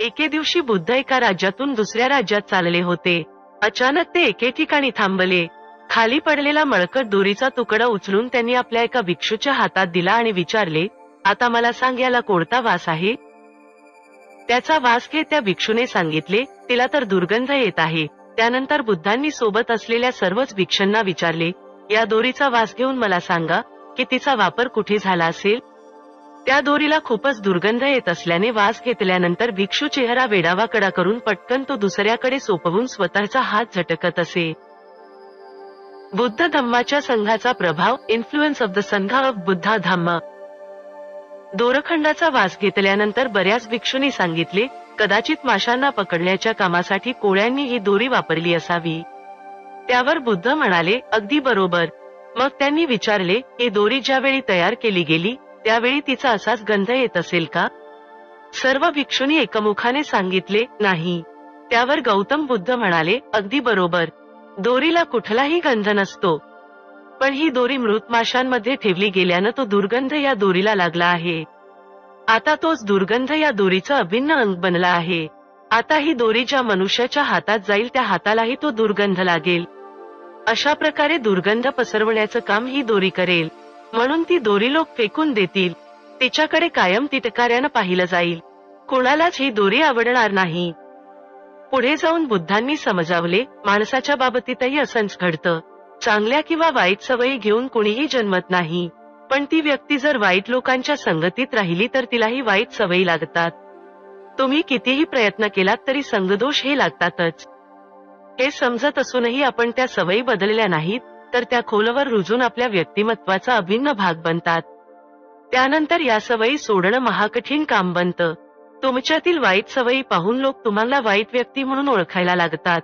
एके दिवशी बुद्ध एका राज्यातून दुसऱ्या राज्यात चालले होते. अचानक ते एके ठिकाणी थांबले. खाली पडलेला मळकट दोरीचा तुकडा उचलून त्यांनी आपल्या एका भिक्षूच्या हातात दिला आणि विचारले, आता मला सांग, याला कोणता वास आहे? त्याचा वास घेत त्या भिक्षूने सांगितले, तिला तर दुर्गंध येत आहे. त्यानंतर बुद्धांनी सोबत असलेल्या सर्वच भिक्षूंना विचारले, या दोरीचा वास घेऊन मला सांगा की तिचा वापर कुठे झाला असेल. त्या दोरीला खूपच दुर्गंध येत असल्याने वास घेतल्यानंतर भिक्षू चेहरा वेडावाकडा करून पटकन तो दुसऱ्याकडे सोपवून स्वतःचा हात झटकत असे. बुद्ध धम्माच्या संघाचा प्रभाव, इन्फ्लुएन्स ऑफ द संघा ऑफ बुद्धा धम्म. दोरखंडाचा वास घेतल्यानंतर बऱ्याच भिक्षूंनी सांगितले, कदाचित माशांना पकडण्याच्या कामासाठी कोळ्यांनी ही दोरी वापरली असावी. त्यावर बुद्ध म्हणाले, अगदी बरोबर. मग त्यांनी विचारले, ही दोरी ज्यावेळी तयार केली गेली त्यावेळी तिचा असाच गंध येत असेल का? सर्व भिक्षूंनी एकमुखाने सांगितले, नाही. त्यावर गौतम बुद्ध म्हणाले, अगदी बरोबर. दोरीला कुठलाही गंध नसतो. पण ही दोरी मृत माशांमध्ये ठेवली गेल्यानं तो दुर्गंध या दोरीला लागला आहे. आता तोच दुर्गंध या दोरीचं अभिन्न अंग बनला आहे. आता ही दोरी ज्या मनुष्याच्या हातात जाईल त्या हातालाही तो दुर्गंध लागेल. अशा प्रकारे दुर्गंध पसरवण्याचं काम ही दोरी करेल. म्हणून ती दोरी लोक फेकून देतील. तिच्याकडे कायम तिटकाऱ्यानं पाहिलं जाईल. कोणालाच ही दोरी आवडणार नाही. पुढे जाऊन बुद्धांनी समजावले, माणसाच्या बाबतीतही असंच घडतं. चांगल्या किंवा वाईट सवयी घेऊन कोणीही जन्मत नाही. पण ती व्यक्ती जर वाईट लोकांच्या संगतीत राहिली तर तिलाही वाईट सवयी लागतात. तुम्ही कितीही प्रयत्न केलात तरी संगदोष हे लागतातच. हे समजत असूनही आपण त्या सवयी बदलल्या नाहीत तर त्या खोलवर रुजून आपल्या व्यक्तिमत्वाचा अभिन्न भाग बनतात. त्यानंतर या सवयी सोडणं महाकठीण काम बनतं. तुमच्यातील वाईट सवयी पाहून लोक तुम्हाला वाईट व्यक्ती म्हणून ओळखायला लागतात.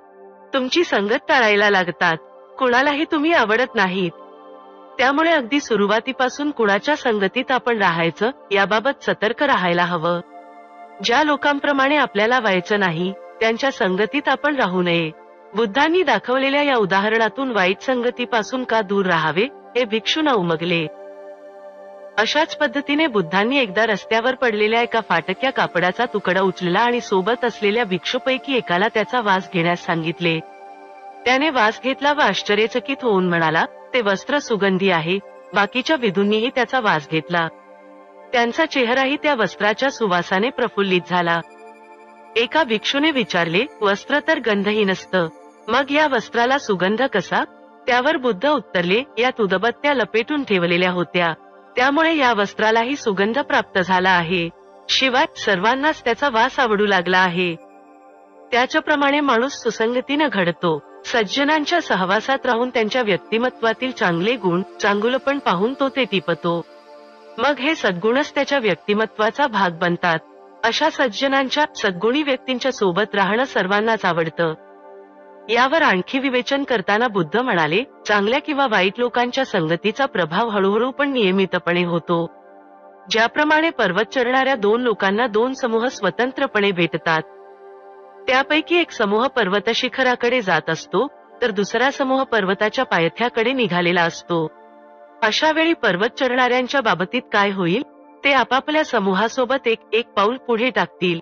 तुमची संगत टाळायला लागतात. कुणालाही तुम्ही आवडत नाहीत. त्यामुळे अगदी सुरुवातीपासून कुणाच्या संगतीत आपण राहायचं याबाबत सतर्क राहायला हवं. ज्या लोकांप्रमाणे आपल्याला व्हायचं नाही त्यांच्या संगतीत आपण राहू नये. बुद्धांनी दाखवलेल्या या उदाहरणातून वाईट संगतीपासून का दूर राहावे हे भिक्षूंना उमगले. अशाच पद्धतीने बुद्धांनी एकदा रस्त्यावर पडलेल्या एका फाटक्या कापडाचा तुकडा उचलला आणि सोबत असलेल्या भिक्षूपैकी एकाला त्याचा वास घेण्यास सांगितले. त्याने वास घेतला व आश्चर्यचकित होऊन म्हणाला, ते वस्त्र सुगंधी आहे. बाकीच्या विधूंनीही त्याचा वास घेतला. त्यांचा चेहराही त्या वस्त्राच्या सुवासाने प्रफुल्लित झाला. एका भिक्षूने विचारले, वस्त्र तर गंधही नसतं, मग या वस्त्राला सुगंध कसा? त्यावर बुद्ध उत्तरले, यात उदबत्त्या लपेटून ठेवलेल्या होत्या, त्यामुळे या वस्त्रालाही सुगंध प्राप्त झाला आहे. शिवाय सर्वांनाच त्याचा वास आवडू लागला आहे. त्याच्याप्रमाणे माणूस सुसंगतीनं घडतो. सज्जनांच्या सहवासात राहून त्यांच्या व्यक्तिमत्वातील चांगले गुण, चांगुलपण पाहून तो ते टिपतो. मग हे सद्गुणच त्याच्या व्यक्तिमत्वाचा भाग बनतात. अशा सज्जनांच्या, सद्गुणी व्यक्तींच्या सोबत राहणं सर्वांनाच आवडतं. यावर आणखी विवेचन करताना बुद्ध म्हणाले, चांगल्या किंवा वाईट लोकांच्या संगतीचा प्रभाव हळूहळू पण नियमितपणे होतो. ज्याप्रमाणे पर्वत चढणाऱ्या दोन लोकांना दोन समूह स्वतंत्रपणे भेटतात. त्यापैकी एक समूह पर्वत शिखराकडे जात असतो तर दुसरा समूह पर्वताच्या पायथ्याकडे निघालेला असतो. अशा वेळी पर्वत चढणाऱ्यांच्या बाबतीत काय होईल? ते आपापल्या समूहासोबत एक पाऊल पुढे टाकतील.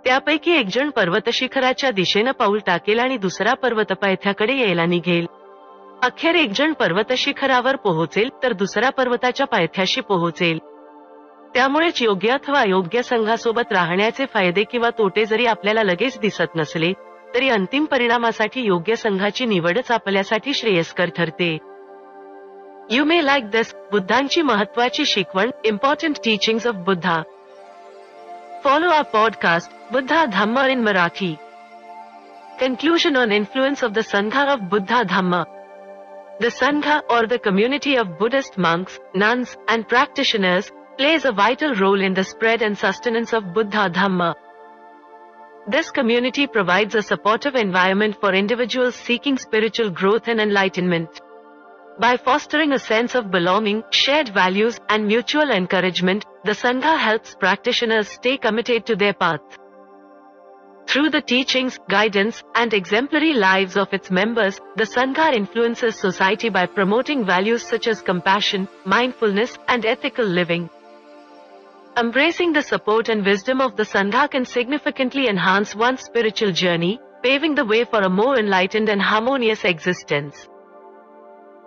त्यापैकी एक जण पर्वत शिखराच्या दिशेनं पाऊल टाकेल आणि दुसरा पर्वत पायथ्याकडे यायला निघेल. अखेर एक जण पर्वत शिखरावर पोहोचेल तर दुसरा पर्वताच्या पायथ्याशी पोहोचेल. त्यामुळेच योग्य अथवा अयोग्य संघासोबत राहण्याचे फायदे किंवा तोटे जरी आपल्याला लगेच दिसत नसले तरी अंतिम परिणामासाठी योग्य संघाची निवडच आपल्यासाठी श्रेयस्कर ठरते. यू मे लाईक दिस. बुद्धांची महत्वाची शिकवण, important teachings of Buddha. Follow our podcast, Buddha Dhamma in Marathi. Conclusion on influence of the Sangha of Buddha Dhamma. The Sangha, or the community of Buddhist monks, nuns, and practitioners, plays a vital role in the spread and sustenance of Buddha Dhamma. This community provides a supportive environment for individuals seeking spiritual growth and enlightenment. By fostering a sense of belonging, shared values, and mutual encouragement, the Sangha helps practitioners stay committed to their path. Through the teachings, guidance, and exemplary lives of its members, the Sangha influences society by promoting values such as compassion, mindfulness, and ethical living. Embracing the support and wisdom of the Sangha can significantly enhance one's spiritual journey, paving the way for a more enlightened and harmonious existence.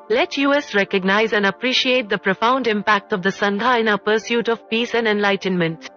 Let us recognize and appreciate the profound impact of the Sangha in our pursuit of peace and enlightenment.